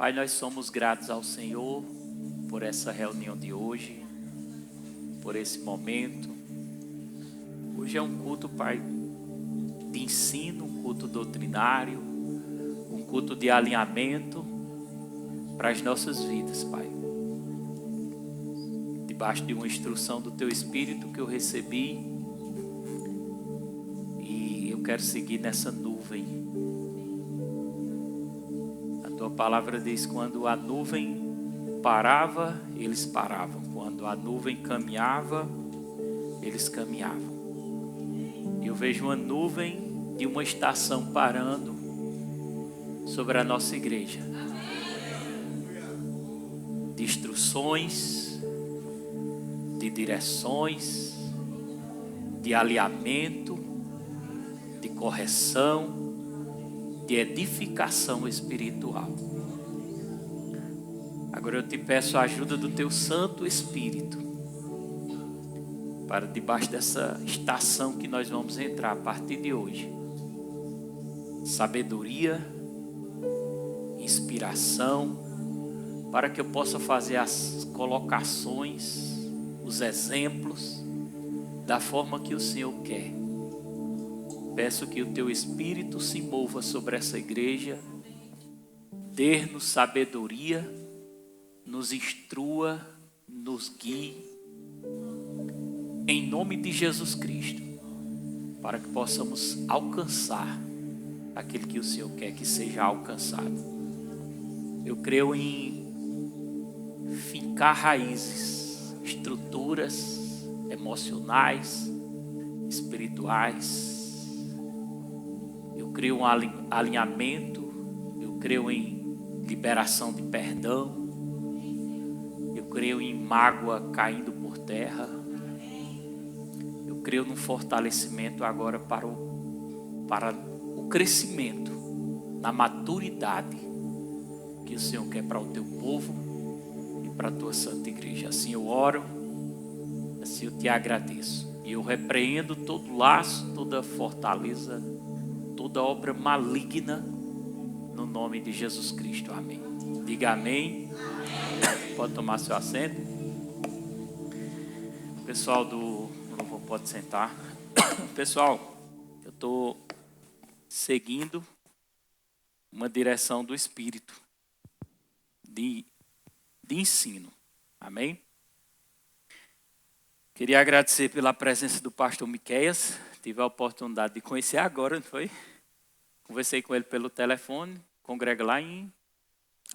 Pai, nós somos gratos ao Senhor por essa reunião de hoje, por esse momento. Hoje é um culto, Pai, de ensino, um culto doutrinário, um culto de alinhamento para as nossas vidas, Pai. Debaixo de uma instrução do Teu Espírito que eu recebi, e eu quero seguir nessa nuvem. A Tua palavra diz: quando a nuvem parava, eles paravam. Quando a nuvem caminhava, eles caminhavam. Eu vejo uma nuvem de uma estação parando sobre a nossa igreja. De instruções, de direções, de alinhamento, de correção, de edificação espiritual. Agora eu te peço a ajuda do Teu Santo Espírito para debaixo dessa estação que nós vamos entrar a partir de hoje. Sabedoria, inspiração, para que eu possa fazer as colocações, os exemplos, da forma que o Senhor quer. Peço que o Teu Espírito se mova sobre essa igreja, dê-nos sabedoria, nos instrua, nos guie, em nome de Jesus Cristo, para que possamos alcançar aquilo que o Senhor quer que seja alcançado. Eu creio em fincar raízes, estruturas emocionais, espirituais. Eu creio em alinhamento, eu creio em liberação de perdão, eu creio em mágoa caindo por terra. Eu creio no fortalecimento agora para o crescimento, na maturidade que o Senhor quer para o Teu povo e para a Tua santa igreja. Assim eu oro, assim eu te agradeço. E eu repreendo todo laço, toda fortaleza, toda obra maligna, no nome de Jesus Cristo. Amém. Diga amém. Amém. Pode tomar seu assento. O pessoal do louvor pode sentar. Pessoal, eu estou seguindo uma direção do Espírito de ensino. Amém? Queria agradecer pela presença do pastor Miqueias. Tive a oportunidade de conhecer agora, não foi? Conversei com ele pelo telefone, congrega lá em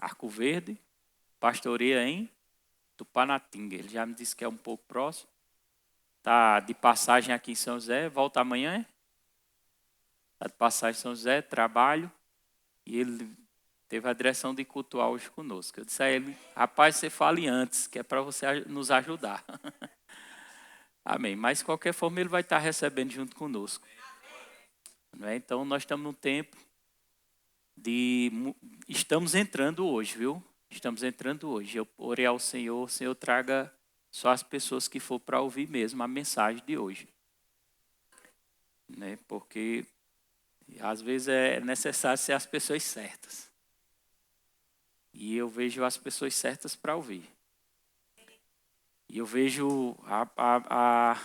Arco Verde, pastoreia em Tupanatinga. Ele já me disse que é um pouco próximo. Está de passagem aqui em São José, volta amanhã. Está de passagem em São José, trabalho. E ele teve a direção de cultuar hoje conosco. Eu disse a ele: rapaz, você fale antes, que é para você nos ajudar. Amém. Mas de qualquer forma ele vai estar recebendo junto conosco. Não é? Então nós estamos num tempo estamos entrando hoje, viu? Estamos entrando hoje. Eu orei ao Senhor, o Senhor traga só as pessoas que for para ouvir mesmo a mensagem de hoje. Né? Porque às vezes é necessário ser as pessoas certas. E eu vejo as pessoas certas para ouvir. E eu vejo a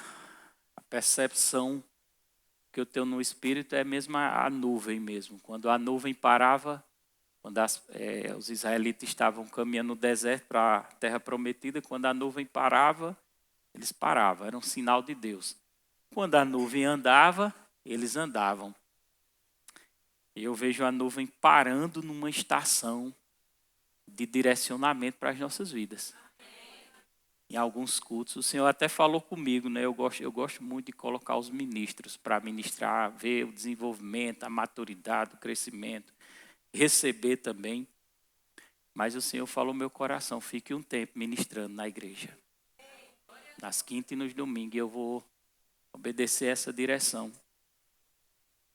percepção que eu tenho no Espírito é mesmo a nuvem mesmo. Quando a nuvem parava, quando os israelitas estavam caminhando no deserto para a terra prometida, quando a nuvem parava, eles paravam. Era um sinal de Deus. Quando a nuvem andava, eles andavam. E eu vejo a nuvem parando numa estação de direcionamento para as nossas vidas. Em alguns cultos, o Senhor até falou comigo, né? Eu gosto muito de colocar os ministros para ministrar, ver o desenvolvimento, a maturidade, o crescimento, receber também. Mas o Senhor falou no meu coração: fique um tempo ministrando na igreja. Nas quintas e nos domingos eu vou obedecer essa direção.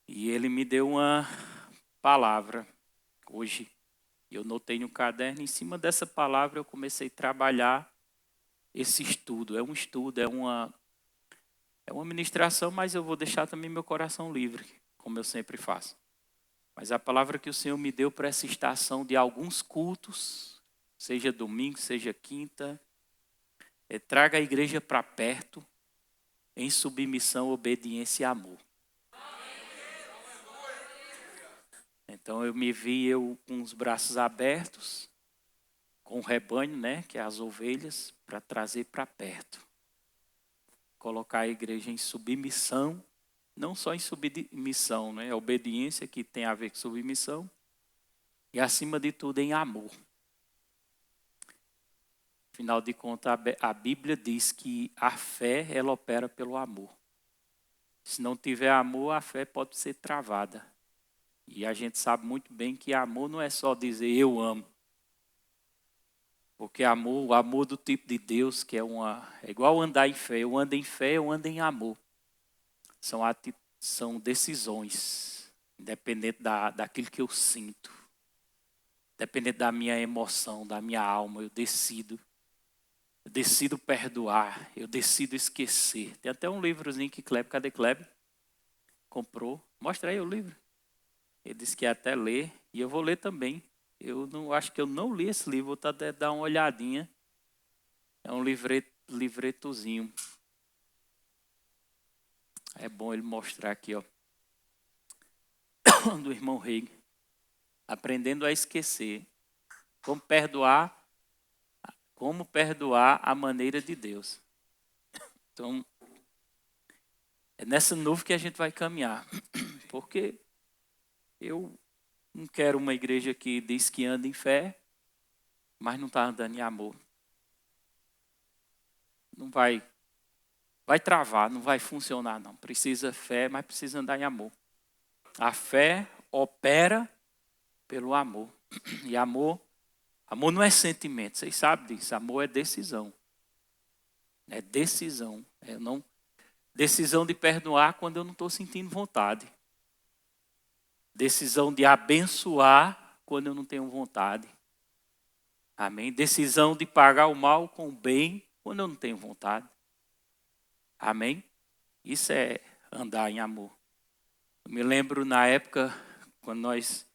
E Ele me deu uma palavra hoje. Eu notei no caderno, em cima dessa palavra eu comecei a trabalhar esse estudo. É um estudo, é uma ministração, mas eu vou deixar também meu coração livre, como eu sempre faço. Mas a palavra que o Senhor me deu para essa estação de alguns cultos, seja domingo, seja quinta, traga a igreja para perto, em submissão, obediência e amor. Então eu me vi com os braços abertos, com o rebanho, né, que é as ovelhas, para trazer para perto. Colocar a igreja em submissão, não só em submissão, né, a obediência que tem a ver com submissão, e acima de tudo em amor. Afinal de contas, a Bíblia diz que a fé, ela opera pelo amor. Se não tiver amor, a fé pode ser travada. E a gente sabe muito bem que amor não é só dizer eu amo. Porque o amor do tipo de Deus, que é igual andar em fé. Eu ando em fé, eu ando em amor. São decisões, independente daquilo que eu sinto. Independente da minha emoção, da minha alma, eu decido. Eu decido perdoar, eu decido esquecer. Tem até um livrozinho que cadê Kleber? Comprou. Mostra aí o livro. Ele disse que ia até ler, e eu vou ler também. Acho que eu não li esse livro, vou até dar uma olhadinha. É um livretozinho. É bom ele mostrar aqui, ó. Do irmão Rei. Aprendendo a esquecer. Como perdoar a maneira de Deus. Então, é nessa nuvem que a gente vai caminhar. Porque eu não quero uma igreja que diz que anda em fé, mas não está andando em amor. Não vai travar, não vai funcionar não. Precisa fé, mas precisa andar em amor. A fé opera pelo amor. E amor não é sentimento, vocês sabem disso. Amor é decisão. É decisão. Decisão de perdoar quando eu não estou sentindo vontade. Decisão de abençoar quando eu não tenho vontade. Amém? Decisão de pagar o mal com o bem quando eu não tenho vontade. Amém? Isso é andar em amor. Eu me lembro na época, quando nós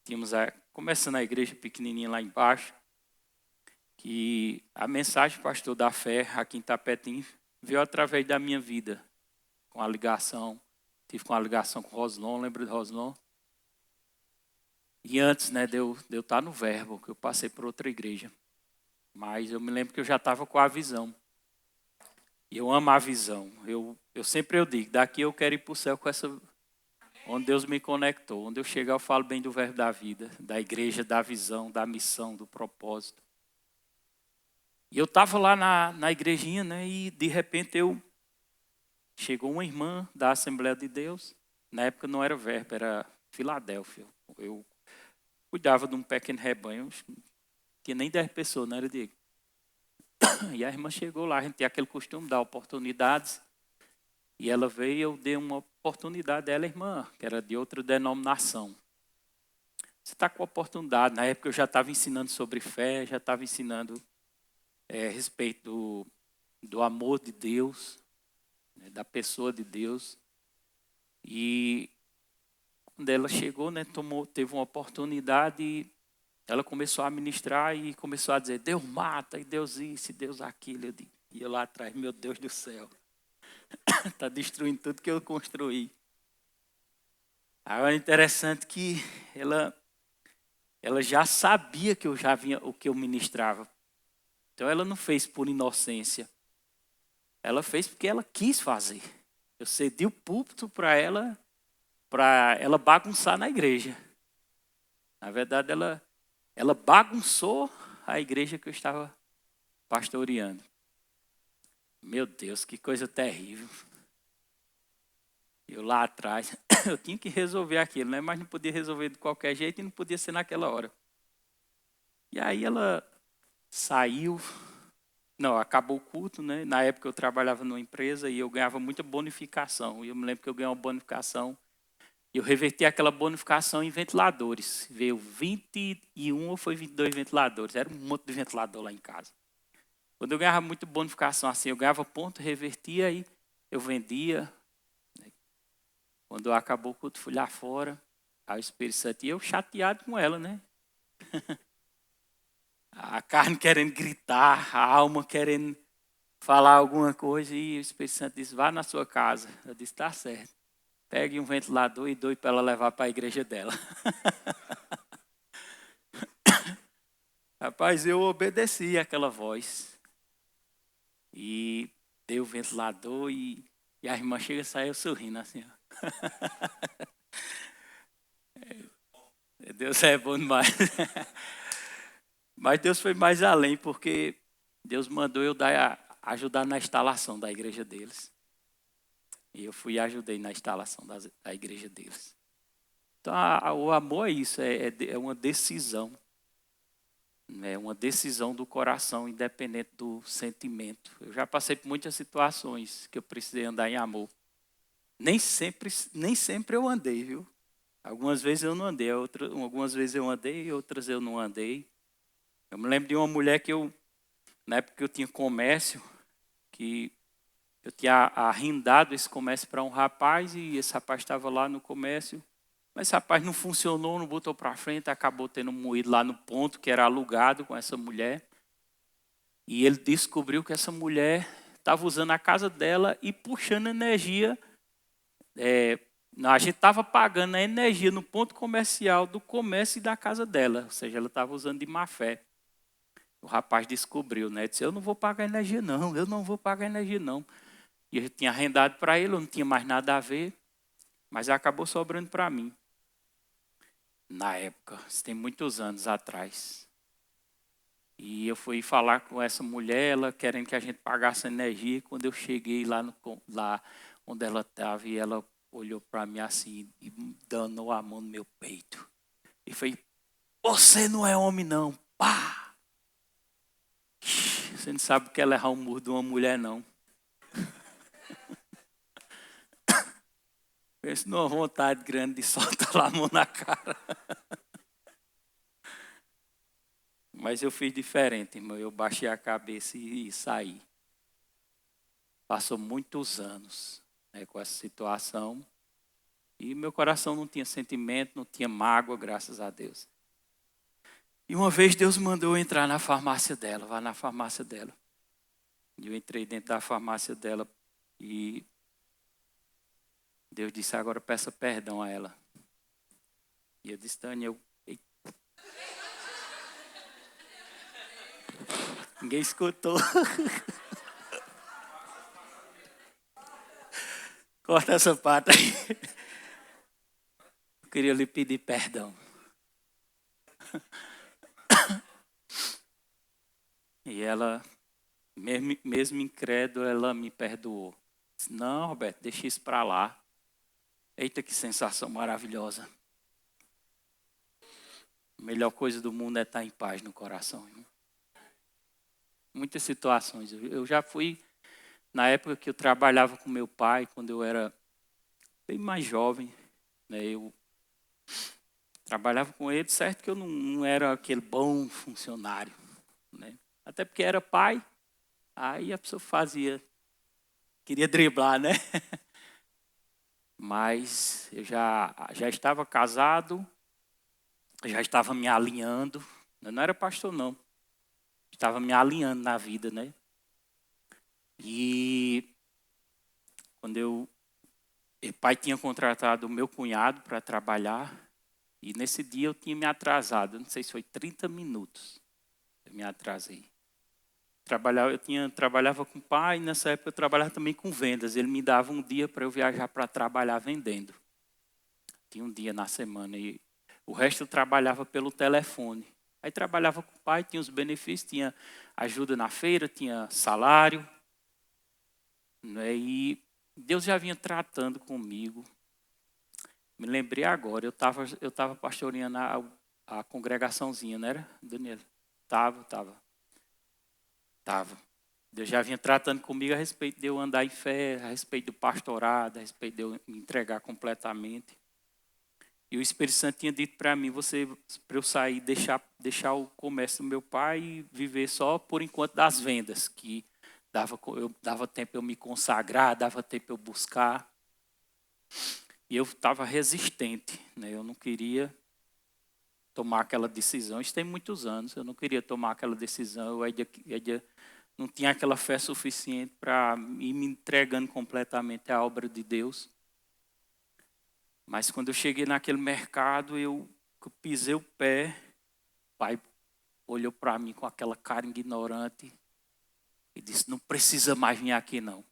tínhamos começando a igreja pequenininha lá embaixo, que a mensagem Pastor da Fé aqui em Tapetim veio através da minha vida, com a ligação. Tive com a ligação com o Roslon, lembra de Roslon? E antes, né, de eu estar no Verbo, que eu passei por outra igreja. Mas eu me lembro que eu já estava com a visão. E eu amo a visão. Eu sempre digo, daqui eu quero ir para o céu com essa... Onde Deus me conectou. Onde eu chegar eu falo bem do Verbo da vida, da igreja, da visão, da missão, do propósito. E eu estava lá na igrejinha, né, e de repente chegou uma irmã da Assembleia de Deus. Na época não era Verbo, era Filadélfia. Eu cuidava de um pequeno rebanho, não tinha nem 10 pessoas, não era, Diego? E a irmã chegou lá, a gente tem aquele costume de dar oportunidades. E ela veio e eu dei uma oportunidade dela, irmã, que era de outra denominação. Você está com oportunidade. Na época eu já estava ensinando sobre fé, já estava ensinando a respeito do amor de Deus, né, da pessoa de Deus. E quando ela chegou, né, teve uma oportunidade e ela começou a ministrar e começou a dizer, Deus mata, e Deus isso, e Deus aquilo. E eu lá atrás, meu Deus do céu, está destruindo tudo que eu construí. Agora é interessante que ela já sabia que eu já vinha o que eu ministrava. Então ela não fez por inocência. Ela fez porque ela quis fazer. Eu cedi o púlpito para ela bagunçar na igreja. Na verdade, ela bagunçou a igreja que eu estava pastoreando. Meu Deus, que coisa terrível. Eu lá atrás, eu tinha que resolver aquilo, né? Mas não podia resolver de qualquer jeito e não podia ser naquela hora. E aí ela saiu, acabou o culto, né? Na época eu trabalhava numa empresa e eu ganhava muita bonificação. E eu me lembro que eu ganhei uma bonificação. E eu reverti aquela bonificação em ventiladores. Veio 21 ou foi 22 ventiladores. Era um monte de ventilador lá em casa. Quando eu ganhava muita bonificação assim, eu ganhava ponto, revertia e eu vendia. Quando acabou o culto, fui lá fora. Aí o Espírito Santo, e eu chateado com ela, né? A carne querendo gritar, a alma querendo falar alguma coisa, e o Espírito Santo disse, vá na sua casa. Eu disse, tá certo. Pegue um ventilador e doe para ela levar para a igreja dela. Rapaz, eu obedeci àquela voz. E dei o ventilador e a irmã chega e saiu sorrindo assim. Ó. Deus é bom demais. Mas Deus foi mais além, porque Deus mandou eu ajudar na instalação da igreja deles. E eu fui e ajudei na instalação da igreja deles. Então, o amor é isso, é uma decisão. É uma decisão do coração, independente do sentimento. Eu já passei por muitas situações que eu precisei andar em amor. Nem sempre eu andei, viu? Algumas vezes eu não andei, algumas vezes eu andei, outras eu não andei. Eu me lembro de uma mulher que na época que eu tinha comércio, que eu tinha arrendado esse comércio para um rapaz e esse rapaz estava lá no comércio. Mas esse rapaz não funcionou, não botou para frente, acabou tendo moído lá no ponto que era alugado com essa mulher. E ele descobriu que essa mulher estava usando a casa dela e puxando energia. A gente estava pagando a energia no ponto comercial do comércio e da casa dela. Ou seja, ela estava usando de má fé. O rapaz descobriu, né? Disse, eu não vou pagar energia não, eu não vou pagar energia não. E eu tinha arrendado para ele, eu não tinha mais nada a ver. Mas acabou sobrando para mim. Na época, isso tem muitos anos atrás. E eu fui falar com essa mulher, ela querendo que a gente pagasse energia. Quando eu cheguei lá onde ela estava, e ela olhou para mim assim e danou a mão no meu peito. E foi, você não é homem não, pá! Você não sabe o que é levar um murro de uma mulher não. Penso numa vontade grande de soltar lá a mão na cara. Mas eu fiz diferente, irmão. Eu baixei a cabeça e saí. Passou muitos anos, né, com essa situação. E meu coração não tinha sentimento, não tinha mágoa, graças a Deus. E uma vez Deus mandou eu entrar na farmácia dela, vá na farmácia dela. E eu entrei dentro da farmácia dela e Deus disse, agora peça perdão a ela. E eu disse, Tânia, ninguém escutou. Corta essa parte aí. Eu queria lhe pedir perdão. E ela, mesmo incrédula, ela me perdoou. Disse, não, Roberto, deixa isso para lá. Eita, que sensação maravilhosa. A melhor coisa do mundo é estar em paz no coração. Irmão. Muitas situações. Eu já fui, na época que eu trabalhava com meu pai, quando eu era bem mais jovem, né, eu trabalhava com ele, certo que eu não era aquele bom funcionário. Né? Até porque era pai, aí a pessoa queria driblar, né? Mas eu já estava casado, já estava me alinhando. Eu não era pastor, não. Estava me alinhando na vida, né? E quando o pai tinha contratado o meu cunhado para trabalhar, e nesse dia eu tinha me atrasado, não sei se foi 30 minutos, eu me atrasei. Trabalhava com o pai, e nessa época eu trabalhava também com vendas. Ele me dava um dia para eu viajar para trabalhar vendendo. Tinha um dia na semana e o resto eu trabalhava pelo telefone. Aí trabalhava com o pai, tinha os benefícios, tinha ajuda na feira, tinha salário. Né? E Deus já vinha tratando comigo. Me lembrei agora, eu tava pastoreando a congregaçãozinha, não era, Daniel? Tava. Deus já vinha tratando comigo a respeito de eu andar em fé, a respeito do pastorado, a respeito de eu me entregar completamente. E o Espírito Santo tinha dito para mim, para eu sair, deixar o comércio do meu pai e viver só por enquanto das vendas, que dava tempo eu me consagrar, dava tempo eu buscar. E eu estava resistente, né? Eu não queria tomar aquela decisão. Isso tem muitos anos. Eu não queria tomar aquela decisão. Eu ainda não tinha aquela fé suficiente para ir me entregando completamente à obra de Deus. Mas quando eu cheguei naquele mercado, eu pisei o pé. O pai olhou para mim com aquela cara ignorante e disse: não precisa mais vir aqui, não.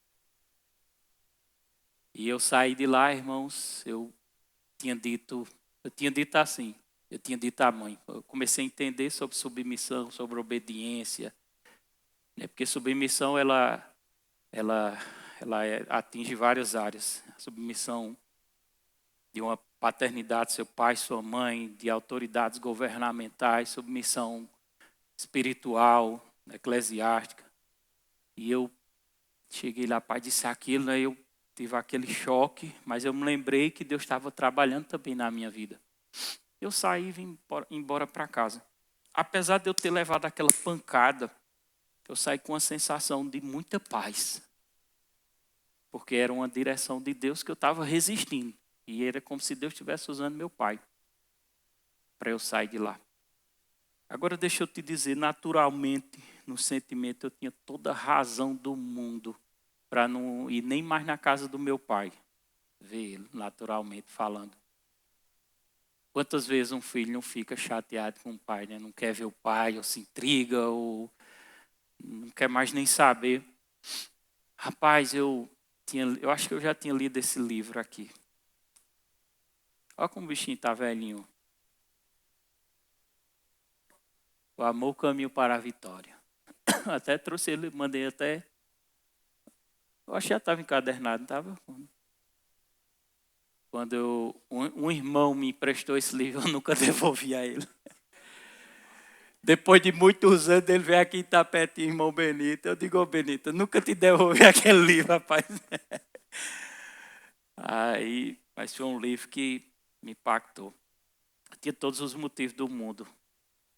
E eu saí de lá, irmãos, eu tinha dito assim, eu tinha dito à mãe. Eu comecei a entender sobre submissão, sobre obediência, né? Porque submissão, ela atinge várias áreas. A submissão de uma paternidade, seu pai, sua mãe, de autoridades governamentais, submissão espiritual, eclesiástica. E eu cheguei lá, pai disse aquilo, né? Eu tive aquele choque, mas eu me lembrei que Deus estava trabalhando também na minha vida. Eu saí e vim embora para casa. Apesar de eu ter levado aquela pancada, eu saí com uma sensação de muita paz. Porque era uma direção de Deus que eu estava resistindo. E era como se Deus estivesse usando meu pai para eu sair de lá. Agora deixa eu te dizer, naturalmente, no sentimento, eu tinha toda a razão do mundo para não ir nem mais na casa do meu pai, ver ele, naturalmente falando. Quantas vezes um filho não fica chateado com o pai, né? Não quer ver o pai, ou se intriga, ou não quer mais nem saber. Rapaz, eu acho que eu já tinha lido esse livro aqui. Olha como o bichinho está velhinho. O amor, o caminho para a vitória. Até trouxe ele, mandei até. Eu acho que já estava encadernado, não estava? Quando um irmão me emprestou esse livro, eu nunca devolvi a ele. Depois de muitos anos, ele veio aqui em Itapetinho, irmão Benito. Eu digo, ô Benito, eu nunca te devolvi aquele livro, rapaz. Mas foi um livro que me impactou. Eu tinha todos os motivos do mundo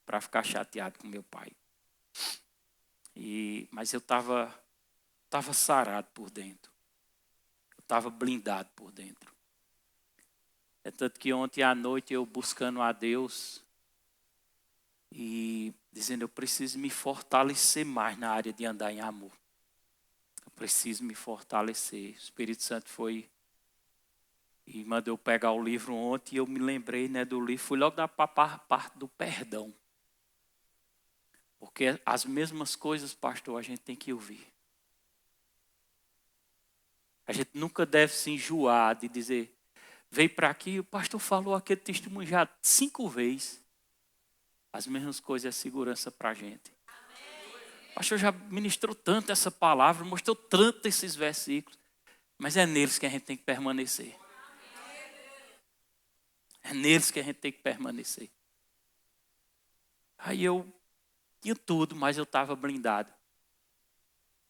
para ficar chateado com meu pai. Mas eu estava sarado por dentro. Eu estava blindado por dentro. É tanto que ontem à noite eu buscando a Deus e dizendo, eu preciso me fortalecer mais na área de andar em amor. Eu preciso me fortalecer. O Espírito Santo foi e mandou eu pegar o livro ontem e eu me lembrei, né, do livro. Fui logo da parte do perdão. Porque as mesmas coisas, pastor, a gente tem que ouvir. A gente nunca deve se enjoar de dizer, veio para aqui, o pastor falou aquele testemunho já 5 vezes. As mesmas coisas é segurança para a gente. O pastor já ministrou tanto essa palavra, mostrou tanto esses versículos. Mas é neles que a gente tem que permanecer. É neles que a gente tem que permanecer. Aí eu tinha tudo, mas eu estava blindado.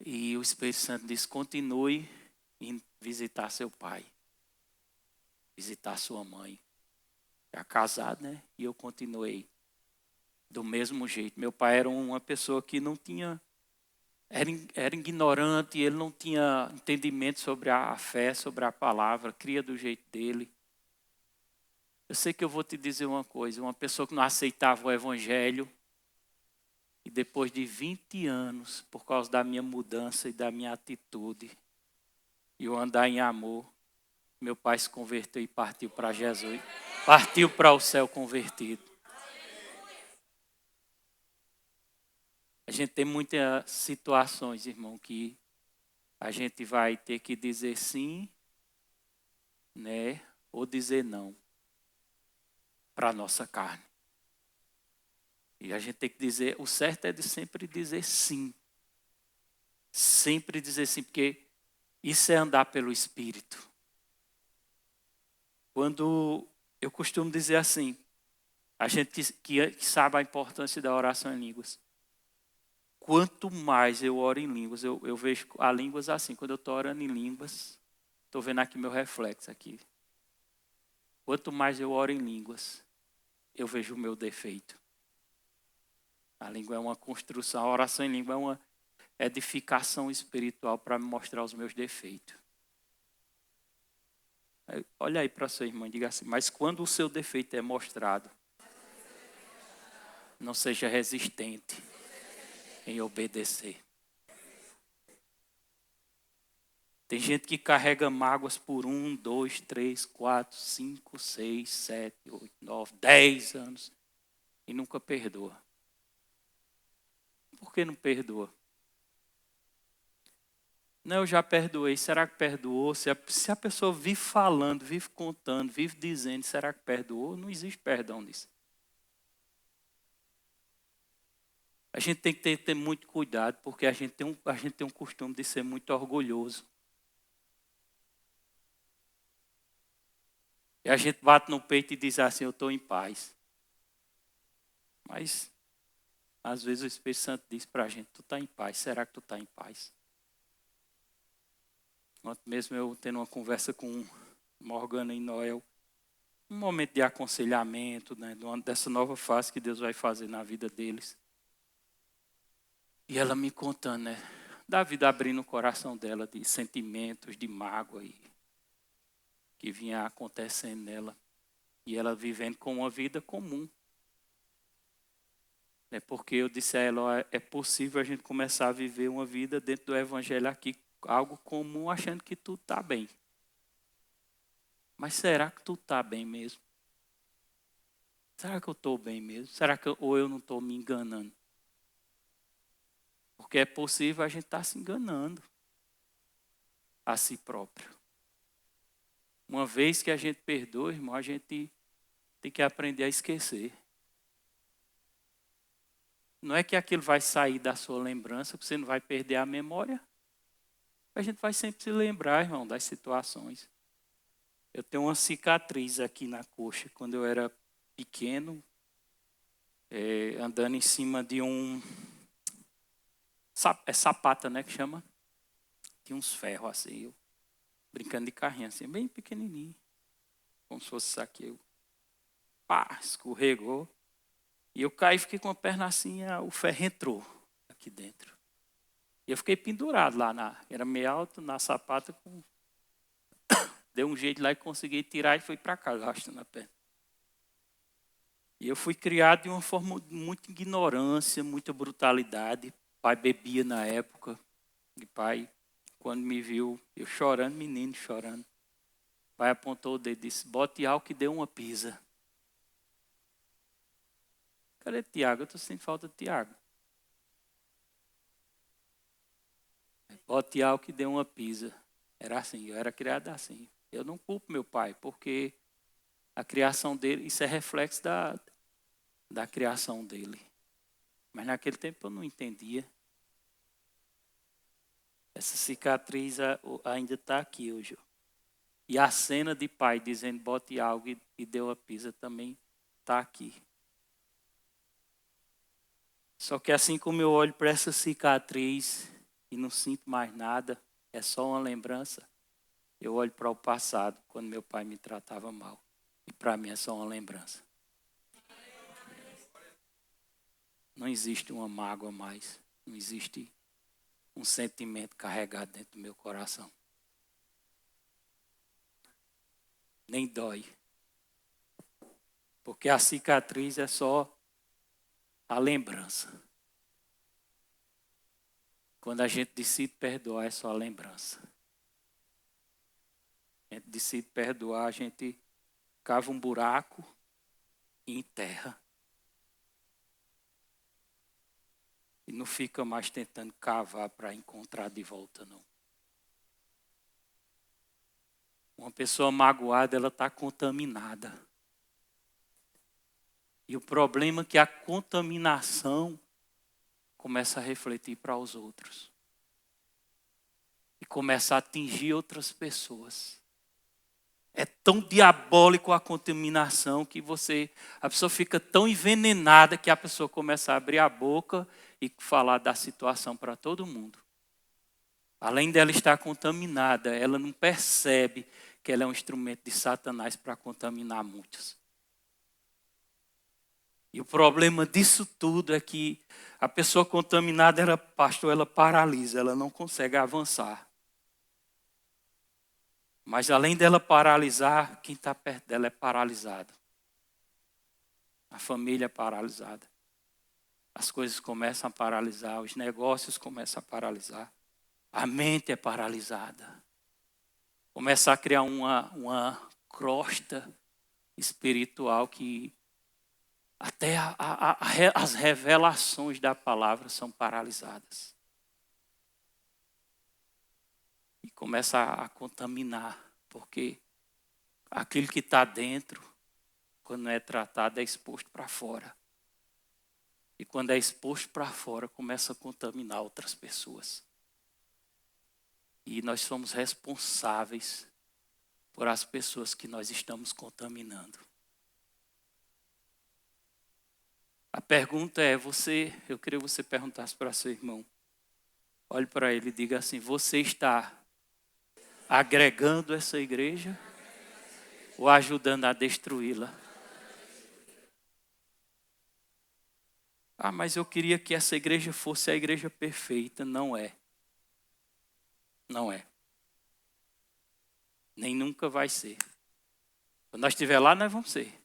E o Espírito Santo disse, continue em visitar seu pai. Visitar sua mãe. Já casado, né? E eu continuei do mesmo jeito. Meu pai era uma pessoa que não tinha... Era ignorante, ele não tinha entendimento sobre a fé, sobre a palavra, cria do jeito dele. Eu sei que eu vou te dizer uma coisa, uma pessoa que não aceitava o evangelho, e depois de 20 anos, por causa da minha mudança e da minha atitude, e eu andar em amor, meu pai se converteu e partiu para Jesus, partiu para o céu convertido. A gente tem muitas situações, irmão, que a gente vai ter que dizer sim, né, ou dizer não para a nossa carne. E a gente tem que dizer, o certo é de sempre dizer sim. Sempre dizer sim, porque isso é andar pelo Espírito. Quando eu costumo dizer assim, a gente que sabe a importância da oração em línguas. Quanto mais eu oro em línguas, eu vejo a línguas assim. Quando eu estou orando em línguas, estou vendo aqui meu reflexo aqui. Quanto mais eu oro em línguas, eu vejo o meu defeito. A língua é uma construção, a oração em língua é uma edificação espiritual para me mostrar os meus defeitos. Olha aí para sua irmã e diga assim, mas quando o seu defeito é mostrado, não seja resistente em obedecer. Tem gente que carrega mágoas por 1, 2, 3, 4, 5, 6, 7, 8, 9, 10 anos e nunca perdoa. Por que não perdoa? Não, eu já perdoei. Será que perdoou? Se a pessoa vive falando, vive contando, vive dizendo, será que perdoou? Não existe perdão nisso. A gente tem que ter muito cuidado, porque a gente tem um costume de ser muito orgulhoso. E a gente bate no peito e diz assim, eu estou em paz. Mas, às vezes, o Espírito Santo diz para a gente, tu está em paz. Será que tu está em paz? Ontem mesmo eu tendo uma conversa com Morgana e Noel, um momento de aconselhamento, né, dessa nova fase que Deus vai fazer na vida deles. E ela me contando, né, da vida abrindo o coração dela de sentimentos, de mágoa que vinha acontecendo nela. E ela vivendo com uma vida comum. É porque eu disse a ela, ó, é possível a gente começar a viver uma vida dentro do evangelho aqui, algo comum, achando que tudo está bem. Mas será que tudo está bem mesmo? Será que eu estou bem mesmo? Será que ou eu não estou me enganando? Porque é possível a gente estar se enganando a si próprio. Uma vez que a gente perdoa, irmão, a gente tem que aprender a esquecer. Não é que aquilo vai sair da sua lembrança, que você não vai perder a memória. A gente vai sempre se lembrar, irmão, das situações. Eu tenho uma cicatriz aqui na coxa, quando eu era pequeno, andando em cima de um... É sapata, né, que chama? Tinha uns ferros assim, eu brincando de carrinho assim, bem pequenininho. Como se fosse isso aqui. Eu, pá, escorregou. E eu caí, fiquei com a perna assim, o ferro entrou aqui dentro. E eu fiquei pendurado lá, era meio alto, na sapata. Deu um jeito lá e consegui tirar e fui para casa, arrastando a perna. E eu fui criado de uma forma de muita ignorância, muita brutalidade. Pai bebia na época. E pai, quando me viu, eu chorando, menino chorando. Pai apontou o dedo e disse, bote álcool e dê uma pisa. Cadê Tiago? Eu estou sentindo falta de Tiago. Bote álcool e dê uma pisa. Era assim, eu era criado assim. Eu não culpo meu pai, porque a criação dele, isso é reflexo da criação dele. Mas naquele tempo eu não entendia. Essa cicatriz ainda está aqui hoje. E a cena de pai dizendo bote algo e deu a pisa também está aqui. Só que assim como eu olho para essa cicatriz e não sinto mais nada, é só uma lembrança, eu olho para o passado, quando meu pai me tratava mal. E para mim é só uma lembrança. Não existe uma mágoa mais. Não existe um sentimento carregado dentro do meu coração. Nem dói. Porque a cicatriz é só a lembrança. Quando a gente decide perdoar, é só a lembrança. A gente decide perdoar, a gente cava um buraco e enterra. E não fica mais tentando cavar para encontrar de volta, não. Uma pessoa magoada, ela está contaminada. E o problema é que a contaminação começa a refletir para os outros. E começa a atingir outras pessoas. É tão diabólico a contaminação que a pessoa fica tão envenenada que a pessoa começa a abrir a boca e falar da situação para todo mundo. Além dela estar contaminada, ela não percebe que ela é um instrumento de Satanás para contaminar muitos. E o problema disso tudo é que a pessoa contaminada, ela paralisa, ela não consegue avançar. Mas além dela paralisar, quem está perto dela é paralisado. A família é paralisada. As coisas começam a paralisar, os negócios começam a paralisar. A mente é paralisada. Começa a criar uma crosta espiritual que até as revelações da palavra são paralisadas. E começa a contaminar, porque aquilo que está dentro, quando não é tratado, é exposto para fora. E quando é exposto para fora, começa a contaminar outras pessoas. E nós somos responsáveis por as pessoas que nós estamos contaminando. A pergunta é, eu queria que você perguntasse para seu irmão. Olhe para ele e diga assim, você está agregando essa igreja ou ajudando a destruí-la? Ah, mas eu queria que essa igreja fosse a igreja perfeita. Não é. Não é. Nem nunca vai ser. Quando nós estiver lá, nós vamos ser.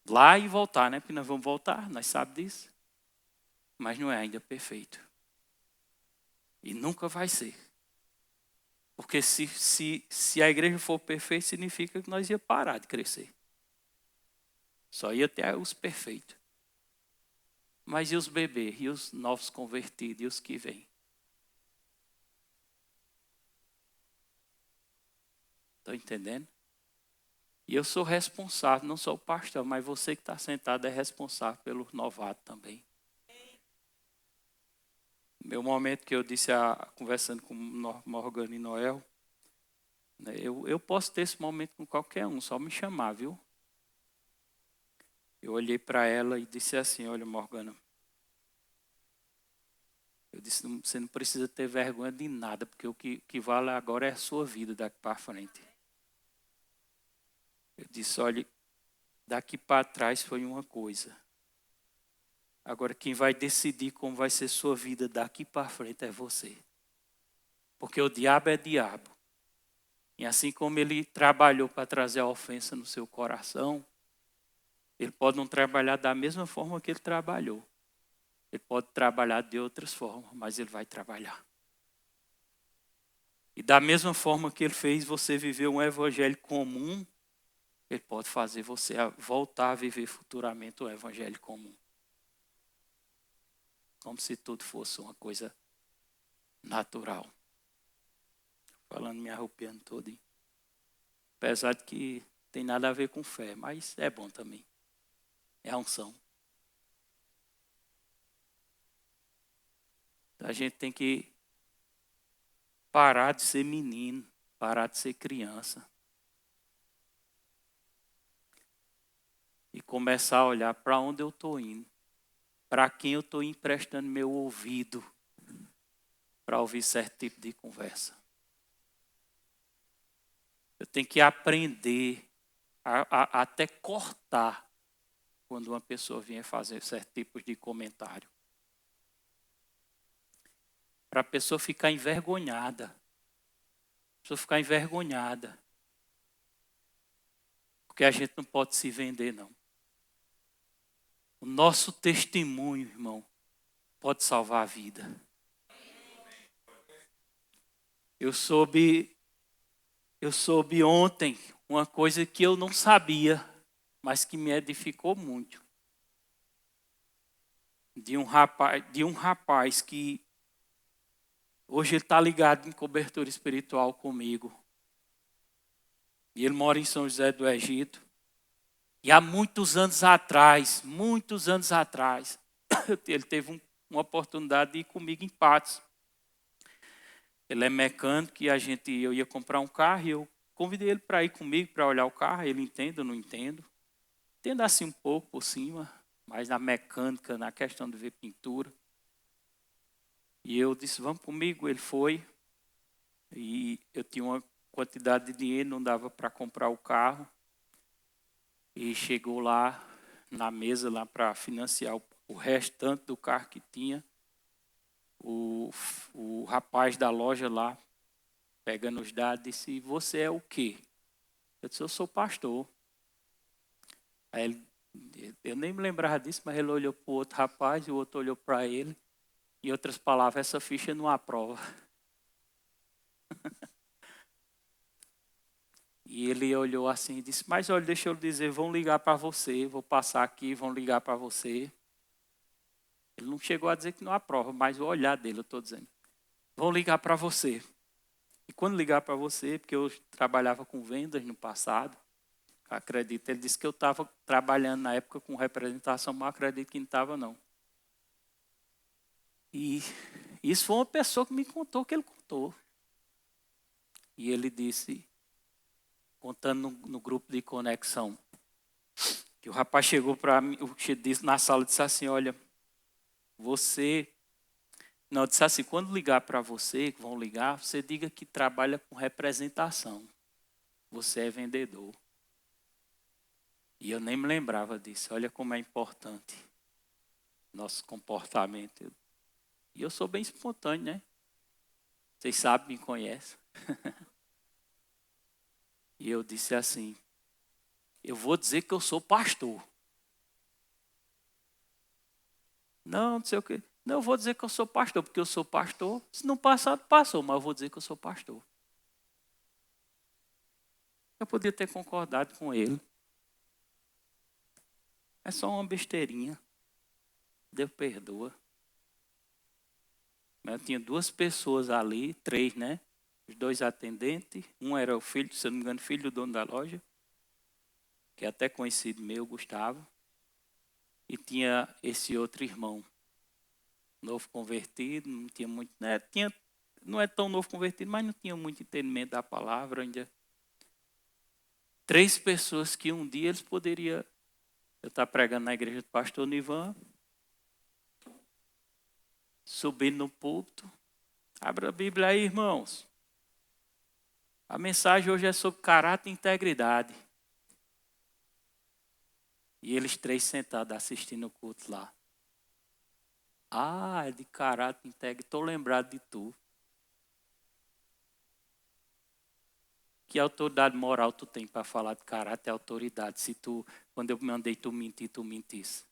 Lá e voltar, né? Porque nós vamos voltar, nós sabemos disso. Mas não é ainda perfeito. E nunca vai ser. Porque se a igreja for perfeita, significa que nós ia parar de crescer. Só ia ter os perfeitos. Mas e os bebês? E os novos convertidos? E os que vêm? Estão entendendo? E eu sou responsável, não sou o pastor, mas você que está sentado é responsável pelo novato também. Meu momento que eu disse, conversando com Morgan e Noel, né, eu posso ter esse momento com qualquer um, só me chamar, viu? Eu olhei para ela e disse assim, olha Morgana, eu disse, você não precisa ter vergonha de nada, porque o que vale agora é a sua vida daqui para frente. Eu disse, olha, daqui para trás foi uma coisa. Agora quem vai decidir como vai ser sua vida daqui para frente é você. Porque o diabo é diabo. E assim como ele trabalhou para trazer a ofensa no seu coração, ele pode não trabalhar da mesma forma que ele trabalhou. Ele pode trabalhar de outras formas, mas ele vai trabalhar. E da mesma forma que ele fez você viver um evangelho comum, ele pode fazer você voltar a viver futuramente um evangelho comum. Como se tudo fosse uma coisa natural. Falando, me arrupiando todo. Apesar de que tem nada a ver com fé, mas é bom também. É a unção. A gente tem que parar de ser menino, parar de ser criança. E começar a olhar para onde eu estou indo. Para quem eu estou emprestando meu ouvido para ouvir certo tipo de conversa. Eu tenho que aprender a até cortar quando uma pessoa vier fazer certo tipo de comentário. Para a pessoa ficar envergonhada. A pessoa ficar envergonhada. Porque a gente não pode se vender, não. O nosso testemunho, irmão, pode salvar a vida. Eu soube ontem uma coisa que eu não sabia, mas que me edificou muito. De um rapaz que hoje ele está ligado em cobertura espiritual comigo. E ele mora em São José do Egito. E há muitos anos atrás, ele teve uma oportunidade de ir comigo em Patos. Ele é mecânico e eu ia comprar um carro e eu convidei ele para ir comigo, para olhar o carro. Ele entende, eu não entendo. Entendo assim um pouco por cima, mas na mecânica, na questão de ver pintura. E eu disse, vamos comigo. Ele foi. E eu tinha uma quantidade de dinheiro, não dava para comprar o carro. E chegou lá, na mesa, lá para financiar o restante do carro que tinha. O rapaz da loja lá pegando os dados, disse, e você é o quê? Eu disse, eu sou pastor. Aí ele, eu nem me lembrava disso, mas ele olhou para o outro rapaz e o outro olhou para ele. Em outras palavras, essa ficha não aprova. E ele olhou assim e disse, mas olha, deixa eu lhe dizer, vão ligar para você, vou passar aqui, vão ligar para você. Ele não chegou a dizer que não aprova, mas o olhar dele, eu estou dizendo. Vão ligar para você. E quando ligar para você, porque eu trabalhava com vendas no passado, acredito, ele disse que eu estava trabalhando na época com representação, mas acredito que não estava não. E isso foi uma pessoa que me contou que ele contou. E ele disse, contando no grupo de conexão, que o rapaz chegou para mim, disse na sala, disse assim, olha, você... Não, disse assim, quando ligar para você, que vão ligar, você diga que trabalha com representação. Você é vendedor. E eu nem me lembrava disso. Olha como é importante nosso comportamento. E eu sou bem espontâneo, né? Vocês sabem, me conhecem. E eu disse assim, eu vou dizer que eu sou pastor. Não sei o quê. Não, eu vou dizer que eu sou pastor, porque eu sou pastor. Se não passar, passou, mas eu vou dizer que eu sou pastor. Eu podia ter concordado com ele. É só uma besteirinha. Deus perdoa. Eu tinha 2 pessoas ali, 3, né? Os 2 atendentes. Um era o filho, se eu não me engano, filho do dono da loja, que é até conhecido meu, Gustavo. E tinha esse outro irmão, novo convertido, não tinha muito, né? Não é tão novo convertido, mas não tinha muito entendimento da palavra ainda. 3 pessoas que um dia eles poderiam... Eu estava pregando na igreja do pastor Nivan, subindo no púlpito. Abra a Bíblia aí, irmãos. A mensagem hoje é sobre caráter e integridade. E eles 3 sentados assistindo o culto lá. Ah, é de caráter integre. Estou lembrado de tu. Que autoridade moral tu tem para falar de caráter e autoridade? Se tu, quando eu mandei tu mentir, tu mentisse.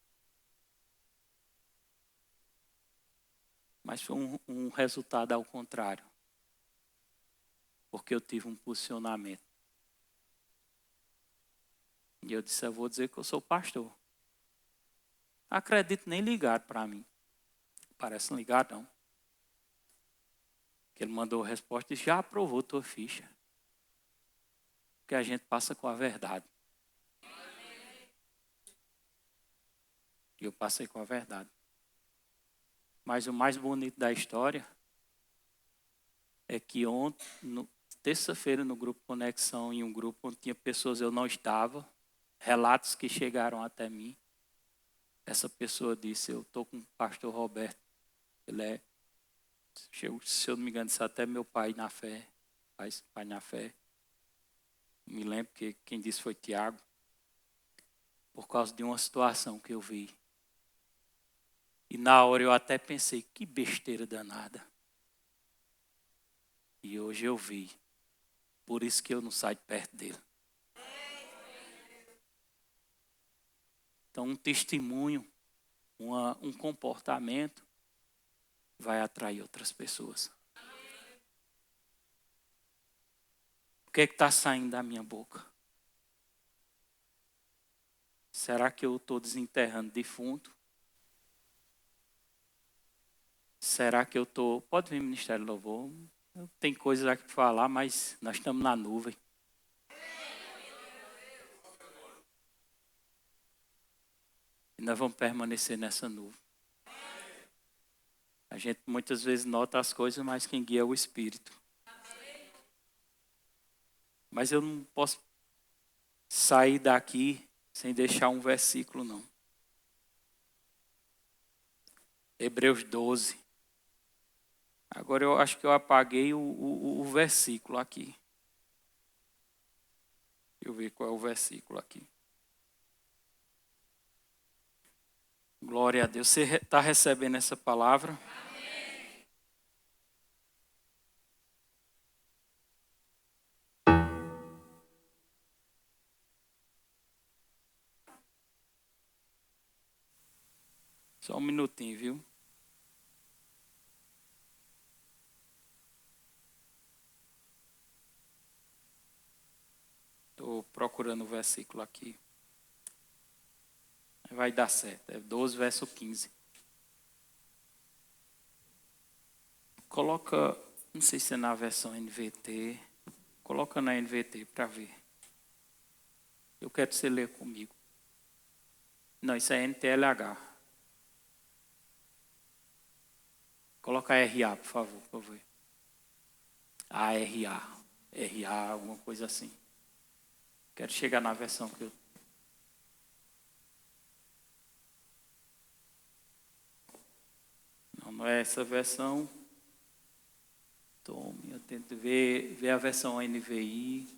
Mas foi um resultado ao contrário. Porque eu tive um posicionamento. E eu disse, eu vou dizer que eu sou pastor. Acredito, nem ligaram para mim. Parece não ligar, não. Que ele mandou a resposta e já aprovou tua ficha. Porque a gente passa com a verdade. E eu passei com a verdade. Mas o mais bonito da história é que ontem, terça-feira, no grupo Conexão, em um grupo onde tinha pessoas eu não estava, relatos que chegaram até mim, essa pessoa disse, eu estou com o pastor Roberto, ele é, se eu não me engano, disse até meu pai na fé, pai na fé. Me lembro que quem disse foi Tiago, por causa de uma situação que eu vi. E na hora eu até pensei, que besteira danada. E hoje eu vi. Por isso que eu não saio de perto dele. Então um testemunho, um comportamento vai atrair outras pessoas. O que é que está saindo da minha boca? Será que eu estou desenterrando defunto? Será que eu estou... Pode vir, Ministério do Louvor. Tem coisas aqui para falar, mas nós estamos na nuvem. E nós vamos permanecer nessa nuvem. A gente muitas vezes nota as coisas, mas quem guia é o Espírito. Mas eu não posso sair daqui sem deixar um versículo, não. Hebreus 12. Agora eu acho que eu apaguei o versículo aqui. Deixa eu ver qual é o versículo aqui. Glória a Deus. Você está recebendo essa palavra? Só um minutinho, viu? Estou procurando o versículo aqui. Vai dar certo. É 12, verso 15. Coloca, não sei se é na versão NVT. Coloca na NVT para ver. Eu quero que você ler comigo. Não, isso é NTLH. Coloca RA, por favor, para eu ver. RA. RA, alguma coisa assim. Quero chegar na versão que eu... Não é essa versão. Tome, eu tento ver a versão NVI.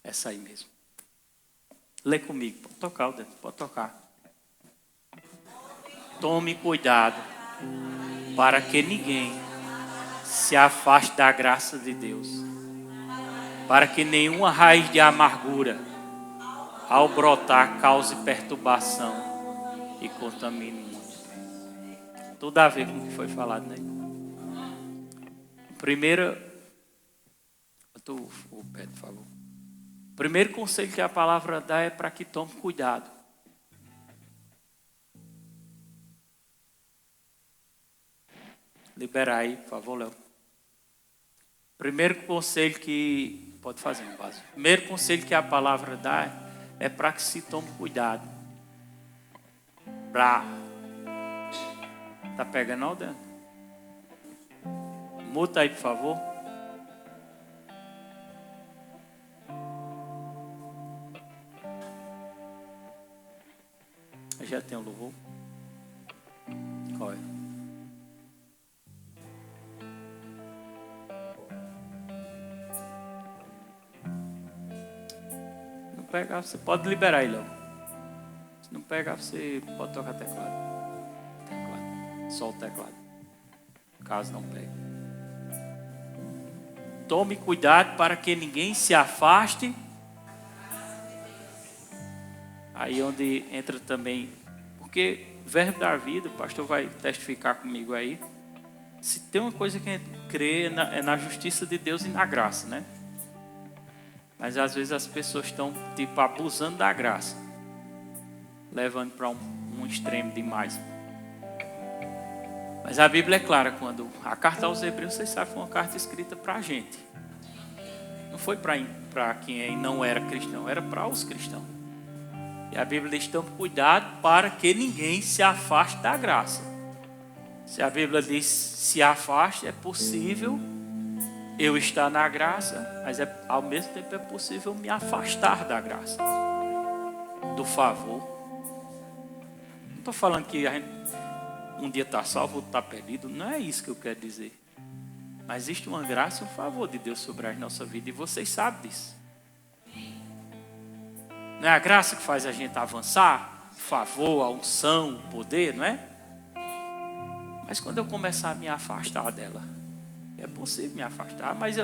Essa aí mesmo. Lê comigo. Pode tocar, Alden, pode tocar. Tome cuidado para que ninguém se afaste da graça de Deus. Para que nenhuma raiz de amargura, ao brotar, cause perturbação e contamine o mundo. Tudo a ver com o que foi falado, né? O Pedro falou. O primeiro conselho que a palavra dá é para que tome cuidado. Libera aí, por favor, Léo. Primeiro conselho que... Pode fazer um vaso. Primeiro conselho que a palavra dá é para que se tome cuidado. Tá pegando, Alden? Muta aí, por favor. Já tem um louvor? Qual é? Não pegar, você pode liberar aí, Léo. Se não pegar, você pode tocar teclado. Só o teclado. Caso não pegue. Tome cuidado para que ninguém se afaste. Aí onde entra também, porque o verbo da vida, o pastor vai testificar comigo aí. Se tem uma coisa que a gente crê é na justiça de Deus e na graça, né? Mas às vezes as pessoas estão tipo abusando da graça, levando para um extremo demais. Mas a Bíblia é clara, quando a carta aos Hebreus, vocês sabem, foi uma carta escrita para a gente. Não foi para quem não era cristão, era para os cristãos. E a Bíblia diz: tome cuidado para que ninguém se afaste da graça. Se a Bíblia diz se afaste, é possível eu estar na graça, mas ao mesmo tempo é possível me afastar da graça, do favor. Não estou falando que a gente um dia está salvo, outro está perdido. Não é isso que eu quero dizer. Mas existe uma graça e um favor de Deus sobre a nossa vida, e vocês sabem disso. Não é a graça que faz a gente avançar? O favor, a unção, o poder, não é? Mas quando eu começar a me afastar dela, é possível me afastar, mas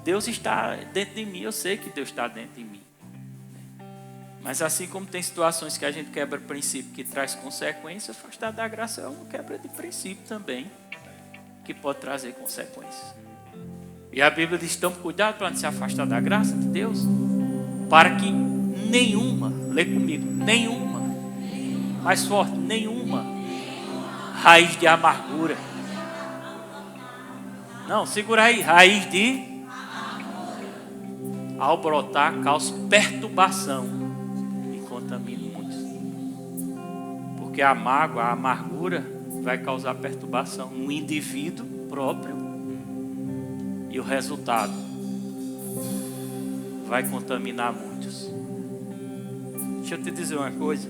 Deus está dentro de mim, eu sei que Deus está dentro de mim. Mas assim como tem situações que a gente quebra princípio que traz consequência, afastar da graça é uma quebra de princípio também, que pode trazer consequências. E a Bíblia diz: tome cuidado para não se afastar da graça de Deus, para que nenhuma, lê comigo, nenhuma, mais forte, nenhuma raiz de amargura. Não, segura aí, raiz de, ao brotar, causa perturbação e contamina muitos. Porque a mágoa, a amargura vai causar perturbação no indivíduo próprio, e o resultado vai contaminar muitos. Deixa eu te dizer uma coisa.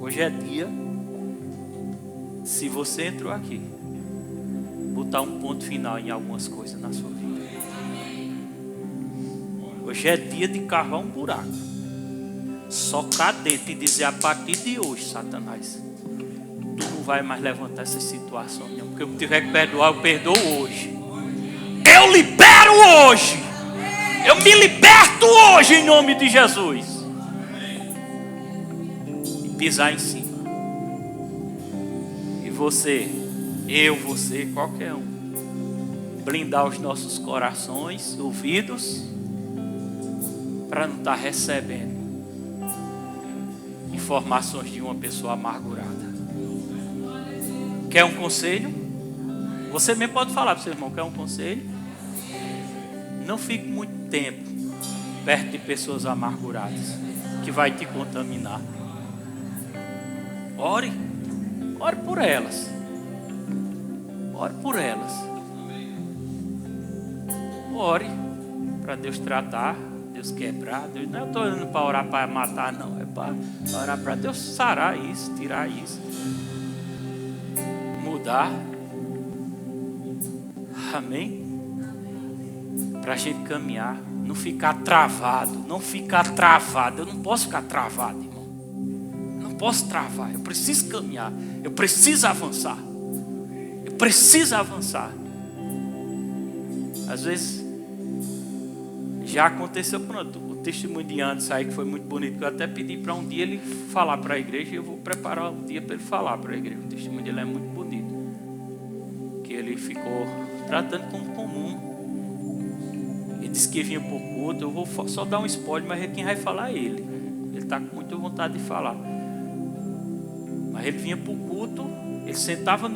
Hoje é dia, se você entrou aqui, botar um ponto final em algumas coisas na sua vida. Hoje é dia de cavar um buraco, socar dentro e dizer: a partir de hoje, Satanás, tu não vai mais levantar essa situação, não. Porque eu tiver que perdoar, eu perdoo hoje. Eu libero hoje. Eu me liberto hoje em nome de Jesus. pisar em cima. E você, qualquer um, blindar os nossos corações, ouvidos, para não estar recebendo informações de uma pessoa amargurada. Quer um conselho? Você mesmo pode falar para o seu irmão, quer um conselho? Não fique muito tempo perto de pessoas amarguradas, que vai te contaminar. Ore por elas. Ore por elas. Ore para Deus tratar, Deus quebrar. Deus, não estou indo para orar para matar, não. É para orar para Deus sarar isso, tirar isso, mudar. Amém? Para a gente caminhar, não ficar travado. Eu não posso ficar travado, irmão. Não posso travar. Eu preciso caminhar. Eu preciso avançar. Às vezes já aconteceu, pronto, o testemunho de antes aí que foi muito bonito, eu até pedi para um dia ele falar para a igreja, e eu vou preparar um dia para ele falar para a igreja. O testemunho dele é muito bonito, que ele ficou tratando como comum. Ele disse que vinha por culto. Eu vou só dar um spoiler, mas quem vai falar é ele. Ele está com muita vontade de falar. Mas ele vinha para o culto, ele sentava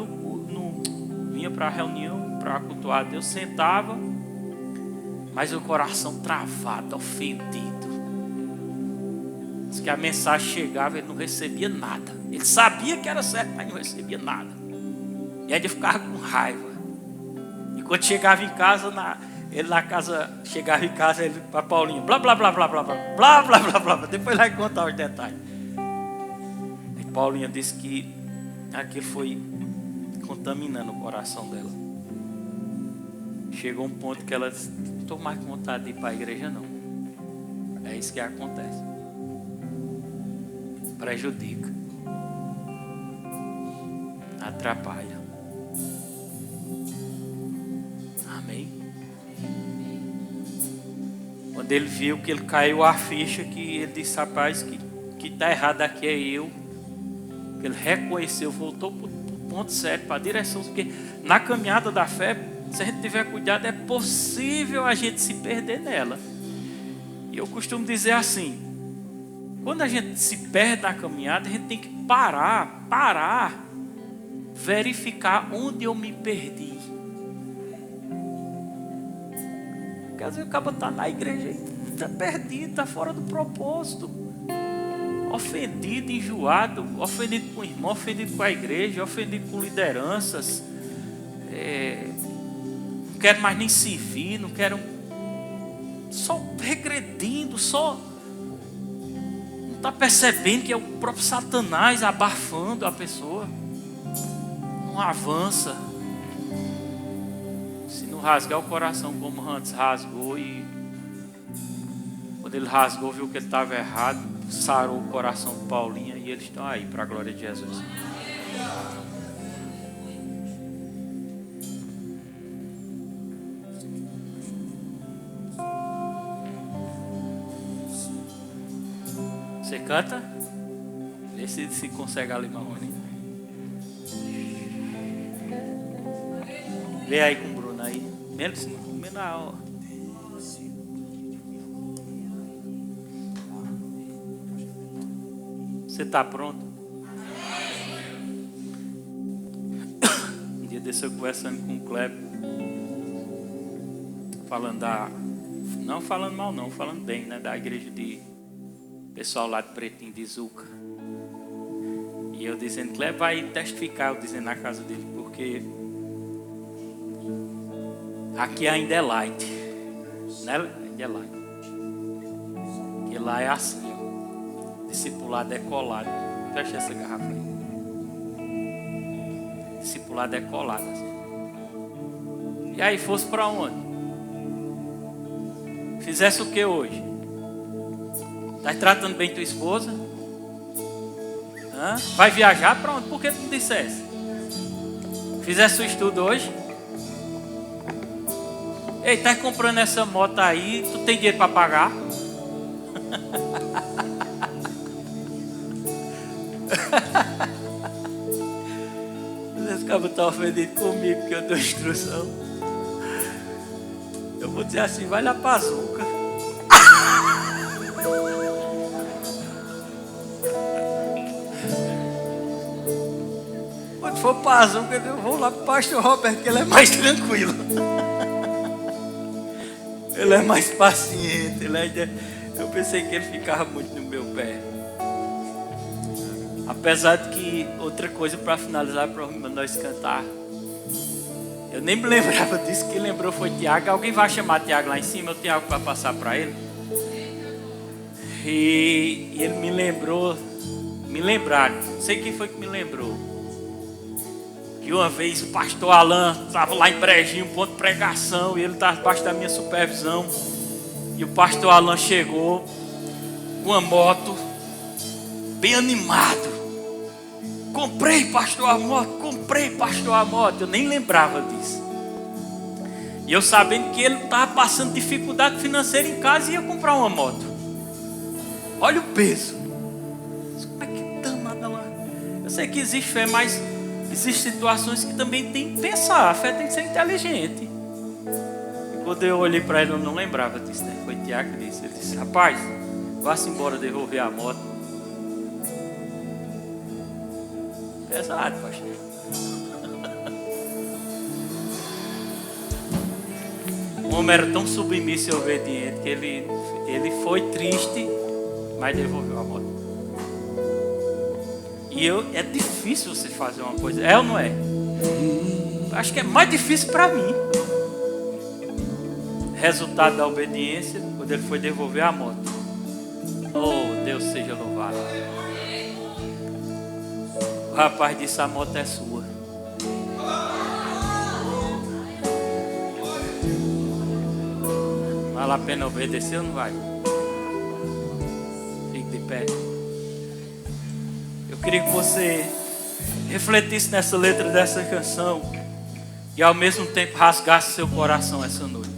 vinha para a reunião, para cultuar a Deus, sentava, mas o coração travado, ofendido. Diz que a mensagem chegava, ele não recebia nada. Ele sabia que era certo, mas não recebia nada. E aí ele ficava com raiva. E quando chegava em casa, chegava em casa, ele para Paulinho, blá blá blá blá blá blá blá blá blá blá. Depois vai contar os detalhes. E Paulinho disse que aquilo foi contaminando o coração dela. Chegou um ponto que ela disse, não estou mais com vontade de ir para a igreja, não. É isso que acontece. Prejudica. Atrapalha. Amém? Quando ele viu que ele caiu a ficha, que ele disse, rapaz, que está errado aqui é eu. Que ele reconheceu, voltou para o ponto certo, para a direção, porque na caminhada da fé, se a gente tiver cuidado, é possível a gente se perder nela. E eu costumo dizer assim, quando a gente se perde na caminhada, a gente tem que parar, verificar onde eu me perdi. Porque às vezes o cara está na igreja e está perdido, está fora do propósito. Ofendido, enjoado, ofendido com o irmão, ofendido com a igreja, ofendido com lideranças. Não quero mais nem servir, não quero. Só regredindo, só. Não está percebendo que é o próprio Satanás abafando a pessoa. Não avança. Se não rasgar o coração como antes rasgou, e quando ele rasgou, viu que ele estava errado, sarou o coração de Paulinha, e eles estão aí para a glória de Jesus. Você canta? Vê se consegue ali, Marrone. Vê aí com o Bruno aí. Menos na hora. Você está pronto? Um dia desse eu conversando com o Kleber, não falando mal não, falando bem, né, da igreja de pessoal lá de Pretinho de Zuca. E eu dizendo, Kleber vai testificar, eu dizendo na casa dele, porque aqui ainda é light, né? Ainda é light. Porque lá é assim, ó. Discipulado é colado. Fecha essa garrafa aí. Discipulado é colado assim. E aí fosse para onde? Fizesse o que hoje? Tá tratando bem tua esposa? Vai viajar para onde? Por que tu não dissesse? Fizesse o estudo hoje? Ei, tá comprando essa moto aí, tu tem dinheiro para pagar? Esse cabo está ofendido comigo porque eu dou instrução. Eu vou dizer assim, vai lá para a Zuca. Quando for para a Zuca, eu vou lá para o pastor Roberto, que ele é mais tranquilo. Ele é mais paciente. Eu pensei que ele ficava muito no meu pé. Apesar de que, outra coisa para finalizar, para nós cantar. Eu nem me lembrava disso, quem lembrou foi Tiago. Alguém vai chamar Tiago lá em cima? Eu tenho algo para passar para ele. E ele me lembraram, não sei quem foi que me lembrou. Que uma vez o pastor Alan estava lá em Brejinho, ponto de pregação, e ele estava debaixo da minha supervisão. E o pastor Alan chegou com uma moto, bem animado. Comprei, pastor, a moto. Eu nem lembrava disso. E eu sabendo que ele estava passando dificuldade financeira em casa e ia comprar uma moto. Olha o peso. Como é que danada lá? Eu sei que existe fé, mas existem situações que também tem que pensar. A fé tem que ser inteligente. E quando eu olhei para ele, eu não lembrava disso, né? Foi Tiago que disse. Ele disse, rapaz, vá-se embora devolver a moto. Pesado, pastor. O homem era tão submisso e obediente que ele foi triste, mas devolveu a moto. E é difícil você fazer uma coisa, é ou não é? Acho que é mais difícil para mim. Resultado da obediência, quando ele foi devolver a moto. Oh, Deus seja louvado. O rapaz disse, a moto é sua. Vale a pena obedecer ou não vai? Fique de pé. Eu queria que você refletisse nessa letra dessa canção e ao mesmo tempo rasgasse seu coração essa noite.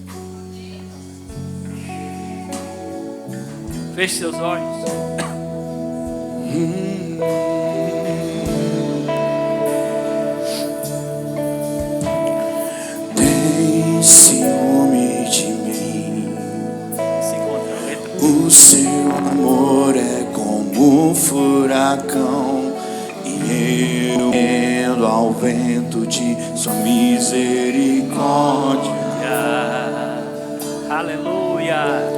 Feche seus olhos. Tem ciúme de mim. O seu amor é como um furacão, e eu vendo ao vento de sua misericórdia. Aleluia.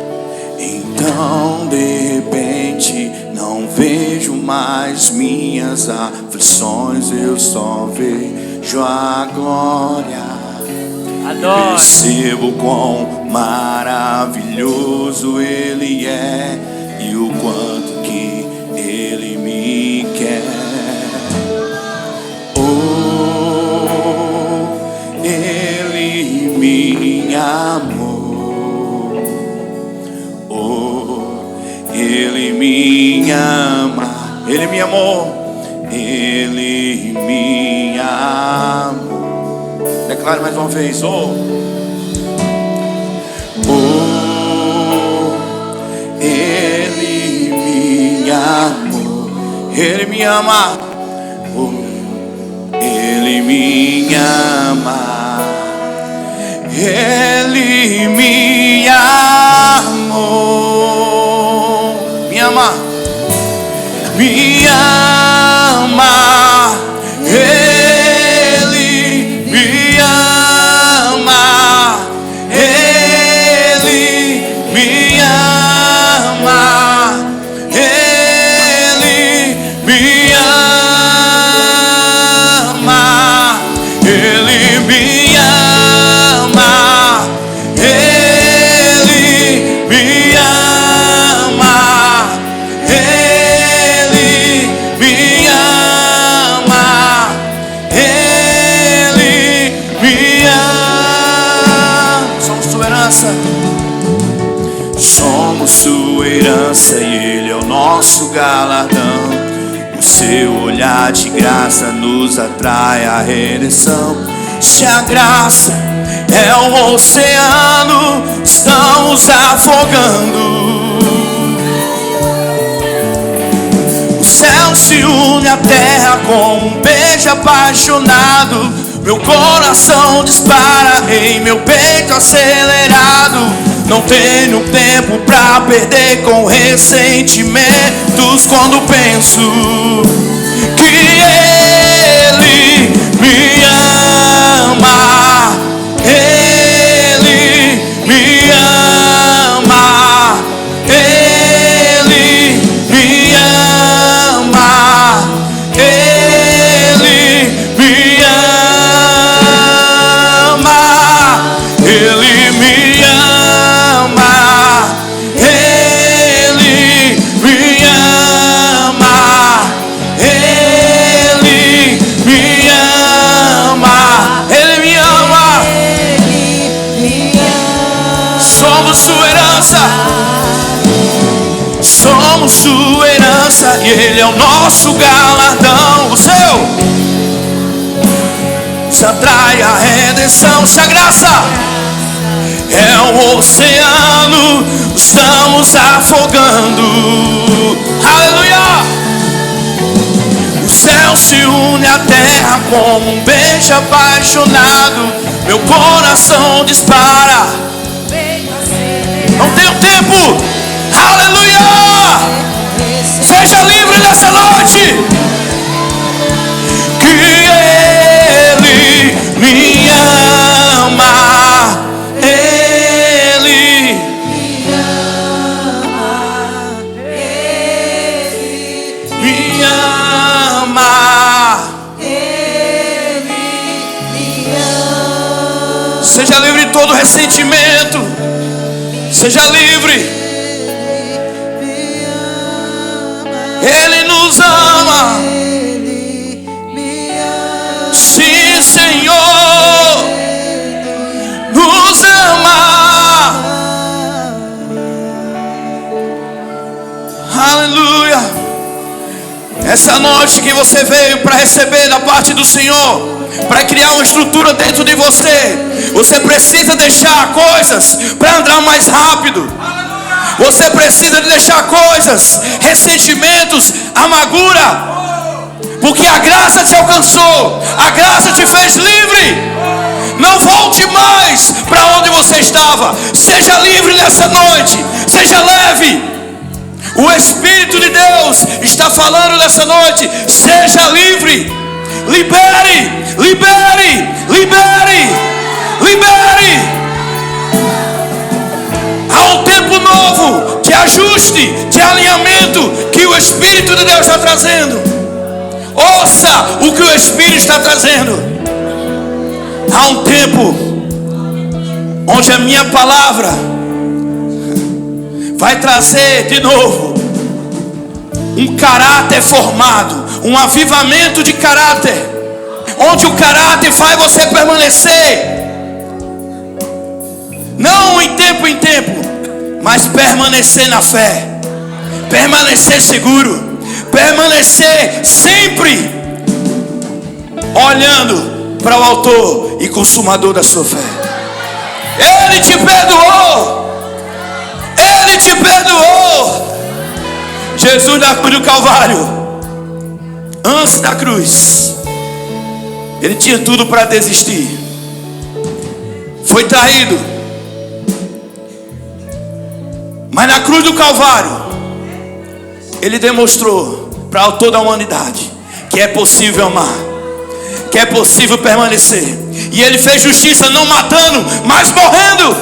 Então de repente não vejo mais minhas aflições, eu só vejo a glória. Adoro. Percebo quão maravilhoso Ele é e o quanto que Ele me quer. Oh, Ele me amou. Oh, Ele me ama. Ele me amou. Ele me amou. Declare mais uma vez. Oh, Ele me amou. Ele me ama. Oh, Ele me ama. Ele me amou. Me ama. Me ama. Somos sua herança e Ele é o nosso galardão. O seu olhar de graça nos atrai à redenção. Se a graça é um oceano, estamos afogando. Os céus se une à terra com um beijo apaixonado. Meu coração dispara em meu peito acelerado. Não tenho tempo pra perder com ressentimentos quando penso que Ele me ama. Ele me ama. Ele me ama. Ele me ama. Ele me ama. Ele me ama. Ele me ama. Ele me ama. Somos sua herança. Somos sua herança e Ele é o nosso galardão. O seu se atrai a redenção. Se a graça é um oceano, estamos afogando. Aleluia! O céu se une à terra como um beijo apaixonado. Meu coração dispara. Não tenho tempo. Aleluia! Seja livre nessa noite. Que Ele me ama. Ele me ama. Seja livre de todo ressentimento. Seja livre. Ele nos ama. Sim, Senhor, nos ama. Aleluia. Essa noite que você veio para receber da parte do Senhor, para criar uma estrutura dentro de você, você precisa deixar coisas para andar mais rápido. Você precisa de deixar coisas, ressentimentos, amargura, porque a graça te alcançou, a graça te fez livre. Não volte mais para onde você estava. Seja livre nessa noite, seja leve. O Espírito de Deus está falando nessa noite. Seja livre, libere, libere, libere, libere. Há um tempo novo de ajuste, de alinhamento que o Espírito de Deus está trazendo. Ouça o que o Espírito está trazendo. Há um tempo onde a minha palavra vai trazer de novo um caráter formado, um avivamento de caráter, onde o caráter faz você permanecer. Não em tempo, mas permanecer na fé, permanecer seguro, permanecer sempre olhando para o autor e consumador da sua fé. Ele te perdoou. Ele te perdoou. Jesus na cruz do Calvário, antes da cruz, ele tinha tudo para desistir. Foi traído. Mas na cruz do Calvário, ele demonstrou para toda a humanidade que é possível amar, que é possível permanecer. E ele fez justiça não matando, mas morrendo.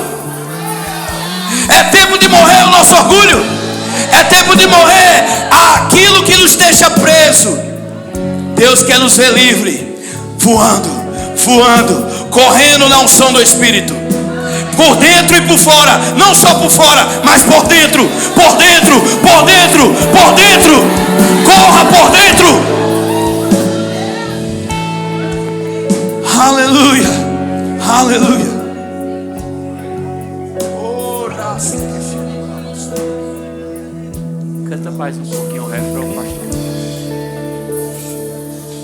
É tempo de morrer o nosso orgulho. É tempo de morrer aquilo que nos deixa preso. Deus quer nos ver livre, voando, correndo na unção do Espírito. Por dentro e por fora, não só por fora, mas por dentro, por dentro, por dentro, por dentro. Corra por dentro. Aleluia, aleluia. Canta mais um pouquinho o refrão, pastor.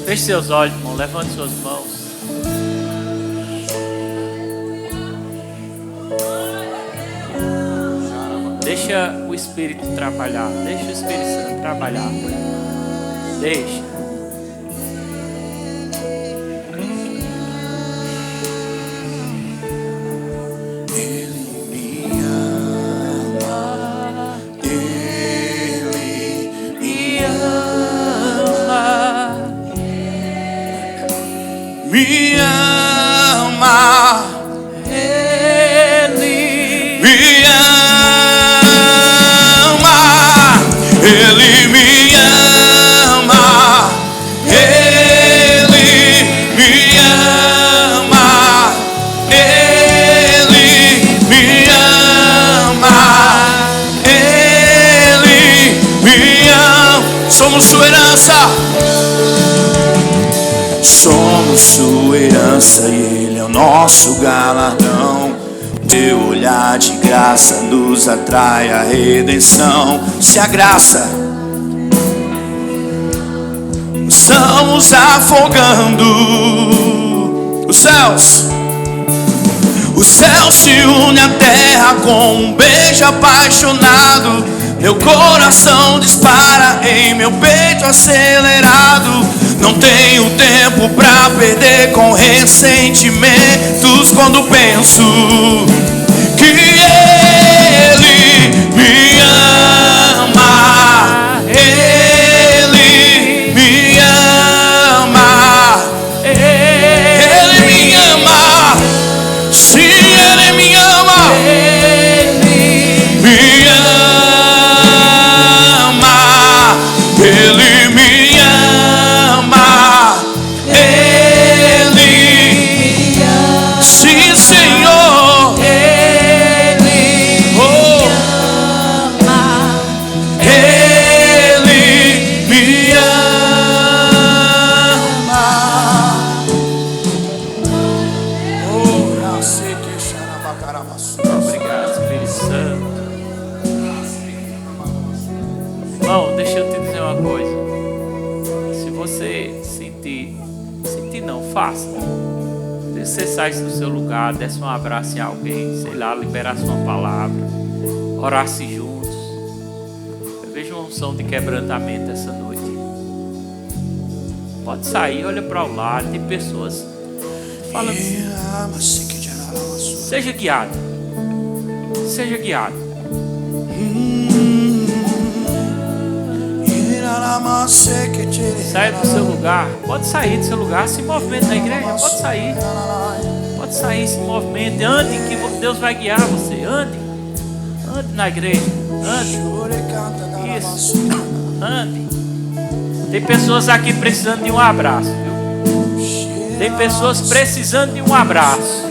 Feche seus olhos, irmão, levante suas mãos. Deixa o Espírito trabalhar. Deixa o Espírito Santo trabalhar. Deixa. Me ama, Ele me ama, Ele me ama, Ele me ama, Ele me ama, Ele me ama. Somos sua herança. Somos sua herança e Ele é o nosso galardão. Teu olhar de graça nos atrai a redenção. Se a graça estamos afogando, os céus se une à terra com um beijo apaixonado. Meu coração dispara em meu peito acelerado. Não tenho tempo pra perder com ressentimentos quando penso que Ele me ama, Ele me ama, Ele me ama, sim, Ele me ama, me ama, Ele me ama, Ele, sim, Senhor, Ele, oh, Ele me ama. Oh, eu sei que xarabacaramaçu. Obrigado, Espírito Santo. Irmão, deixa eu te dizer uma coisa. Se você sentir não, faça. Você saísse do seu lugar, desse um abraço em alguém, sei lá, liberasse uma palavra, orasse juntos. Eu vejo uma unção de quebrantamento essa noite. Pode sair, olha para o lado, tem pessoas falando. Seja guiado. Seja guiado. Saia do seu lugar. Pode sair do seu lugar. Se movimenta na igreja. Pode sair. Pode sair, se movimente. Ande que Deus vai guiar você. Ande. Ande na igreja. Ande. Isso. Ande. Tem pessoas aqui precisando de um abraço, viu? Tem pessoas precisando de um abraço.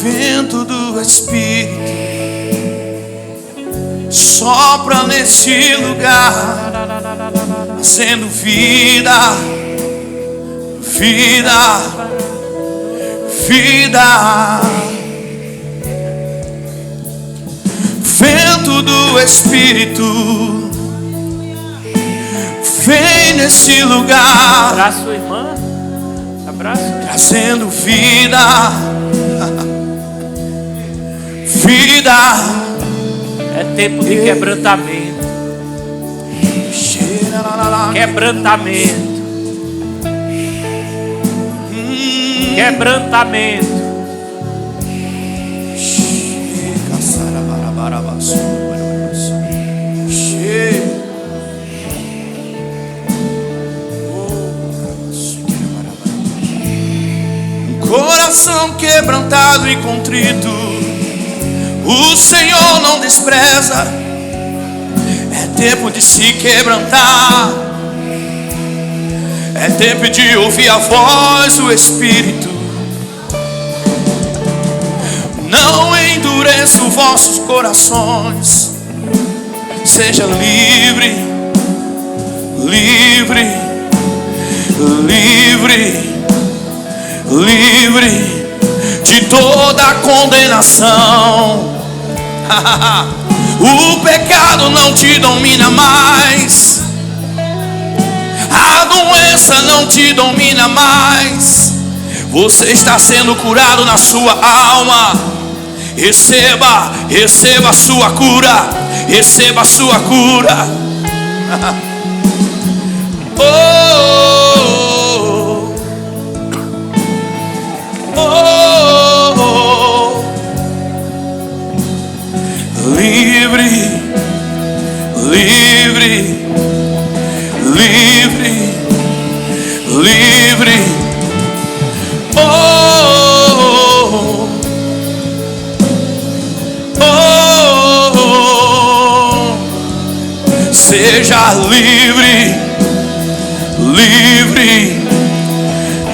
Vento do Espírito sopra nesse lugar, trazendo vida, vida, vida. Vento do Espírito vem nesse lugar. Abraça sua irmã. Abraço. Trazendo vida, vida. É tempo de quebrantamento. Quebrantamento. Quebrantamento. Coração quebrantado e contrito, o Senhor não despreza. É tempo de se quebrantar, é tempo de ouvir a voz do Espírito. Não endureça os vossos corações. Seja livre, livre, livre, livre de toda a condenação. O pecado não te domina mais. A doença não te domina mais. Você está sendo curado na sua alma. Receba, receba a sua cura. Receba a sua cura. Oh, oh, oh. Livre, livre, livre, livre. Oh, oh, oh. Seja livre, livre,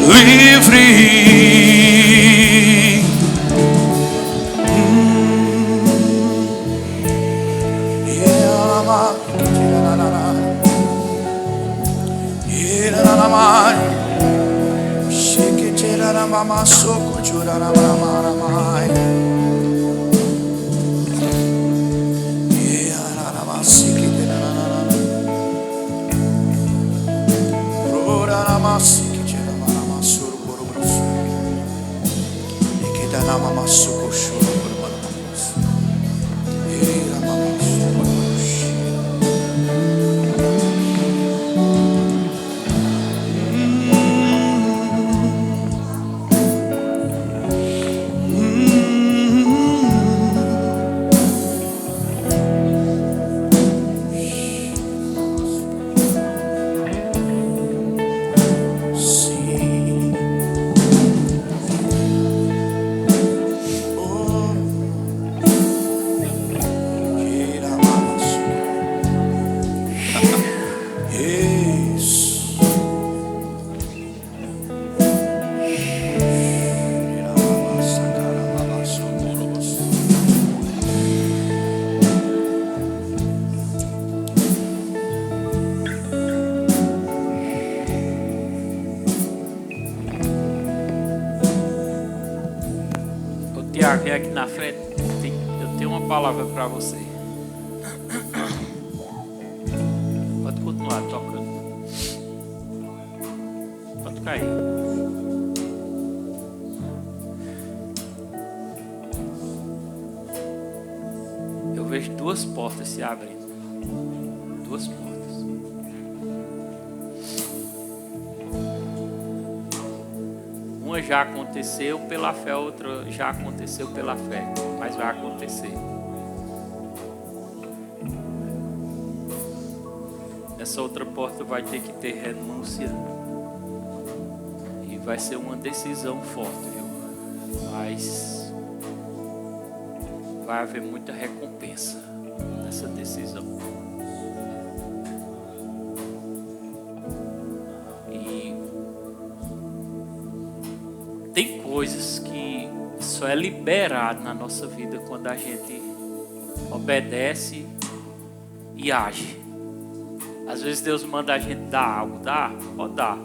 livre. Mama soko churara mama mai. Yara masiki denana. Rora masiki chera mama suru borusu. Ikidana mama soko shuru borusu. Yara mama suru borusu. Tiago, vem aqui na frente. Eu tenho uma palavra para você. Pode continuar tocando. Pode cair. Eu vejo duas portas se abrindo. Duas portas. Uma já aconteceu pela fé, outra já aconteceu pela fé, mas vai acontecer. Essa outra porta vai ter que ter renúncia e vai ser uma decisão forte, viu? Mas vai haver muita recompensa nessa decisão. Tem coisas que só é liberado na nossa vida quando a gente obedece e age. Às vezes Deus manda a gente dar algo, pode dar.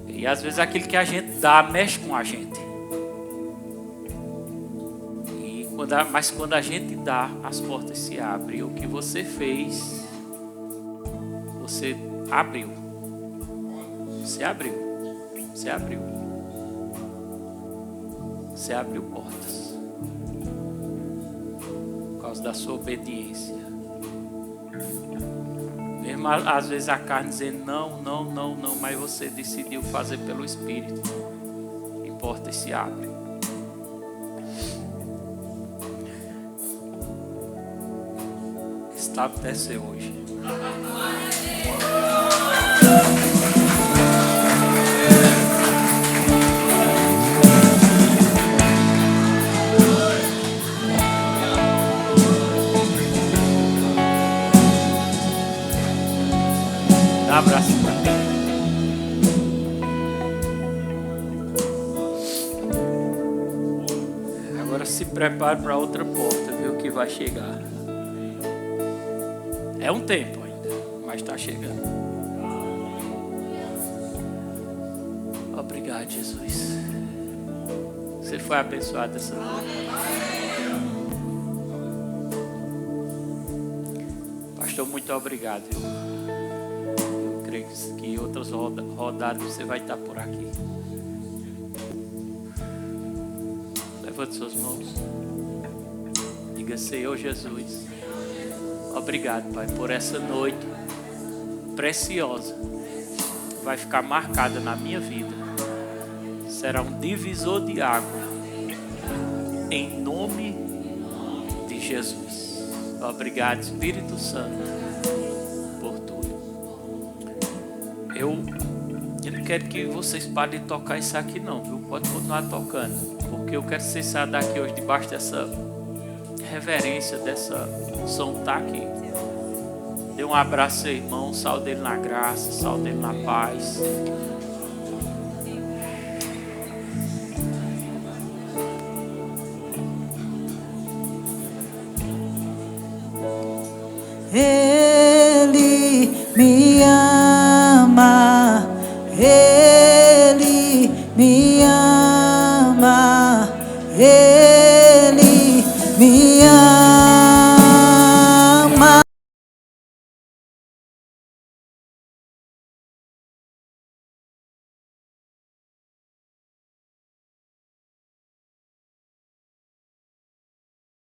E às vezes aquilo que a gente dá mexe com a gente. Mas quando a gente dá, as portas se abrem. E o que você fez, você abriu. Você abriu. Você abriu. Você abriu portas por causa da sua obediência. Mesmo às vezes a carne dizendo não, mas você decidiu fazer pelo Espírito e portas se abrem. Está acontecendo hoje. Dá um abraço pra mim. Agora se prepare para outra porta, viu, que vai chegar. É um tempo ainda, mas está chegando. Obrigado, Jesus. Você foi abençoado essa noite. Pastor, muito obrigado, viu? Eu creio que lives, que outras rodadas você vai estar por aqui. Levante suas mãos. Diga: Senhor Jesus, obrigado, Pai, por essa noite preciosa. Vai ficar marcada na minha vida. Será um divisor de água. Em nome de Jesus. Obrigado, Espírito Santo, por tudo. Eu não quero que vocês parem de tocar isso aqui não, viu? Pode continuar tocando. Porque eu quero que vocês saiam daqui hoje debaixo dessa reverência, dessa som tá aqui. Dê um abraço ao seu irmão, saúde ele na graça, saúde ele na paz. Ele me ama, Ele me ama, Ele me ama.